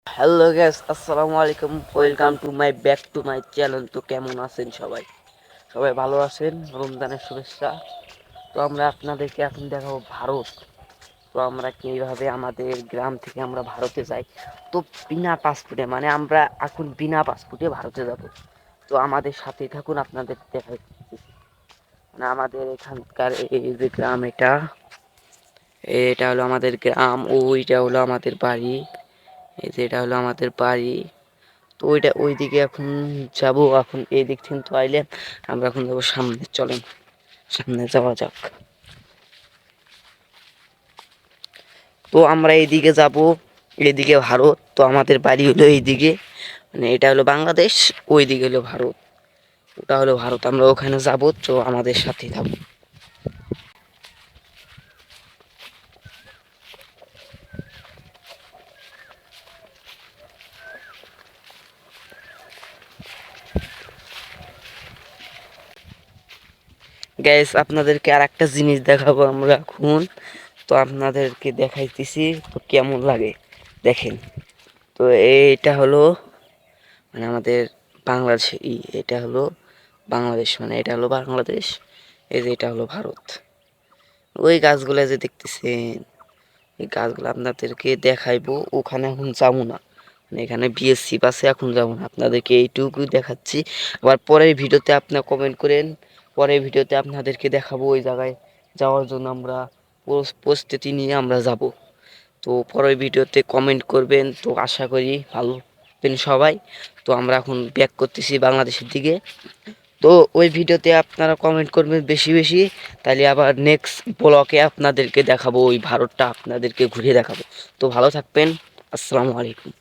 Hello gas, আসসালামু আলাইকুম। Welcome to my channel. তো কেমন আছেন সবাই? সবাই ভালো আছেন? রমজানের শুভেচ্ছা। তো আমরা আপনাদেরকে এখন দেখাবো ভারত। তো আমরা কিভাবে আমাদের গ্রাম থেকে আমরা ভারতে যাই। তো বিনা পাসপোর্টে, মানে আমরা এখন বিনা পাসপোর্টে ভারতে যাব। তো আমাদের সাথেই থাকুন, আপনাদের দেখাই। মানে আমাদের এখানকার এই যে গ্রাম, এটা হলো আমাদের গ্রাম, ওইটা হলো আমাদের বাড়ি, এই যে এটা হলো আমাদের বাড়ি। তো ওইদিকে এখন যাব। এখন এই দিক থেকে তো আইলেন, আমরা এখন যাবো সামনে। চলেন সামনে যাওয়া যাক। তো আমরা এইদিকে যাব, এইদিকে ভারত। তো আমাদের বাড়ি হলো এইদিকে, মানে এটা হলো বাংলাদেশ, ওইদিকে হলো ভারত, ওটা হলো ভারত। আমরা ওখানে যাব, তো আমাদের সাথেই থাকবো। গ্যাস, আপনাদেরকে আর একটা জিনিস দেখাবো আমরা এখন। তো আপনাদেরকে দেখাইতেছি, তো কেমন লাগে দেখেন। তো এইটা হলো মানে আমাদের বাংলাদেশ, এটা হলো বাংলাদেশ, মানে এটা হলো বাংলাদেশ। এই যে এটা হলো ভারত। ওই গাছগুলা যে দেখতেছেন, এই গাছগুলো আপনাদেরকে দেখাইবো। ওখানে এখন যাবো না, মানে এখানে বিএসসি আছে, এখন যাবো না। আপনাদেরকে এইটুকু দেখাচ্ছি। আবার পরের ভিডিওতে আপনারা কমেন্ট করেন, পরের ভিডিওতে আপনাদেরকে দেখাবো ওই জায়গায় যাওয়ার জন্য আমরা প্রস্তুতি নিয়ে আমরা যাব। তো পরের ভিডিওতে কমেন্ট করবেন। তো আশা করি ভালো থাকবেন সবাই। তো আমরা এখন ব্যাক করতেছি বাংলাদেশের দিকে। তো ওই ভিডিওতে আপনারা কমেন্ট করবেন বেশি বেশি, তাহলে আবার নেক্সট ব্লকে আপনাদেরকে দেখাবো, ওই ভারতটা আপনাদেরকে ঘুরিয়ে দেখাবো। তো ভালো থাকবেন। আসসালামু আলাইকুম।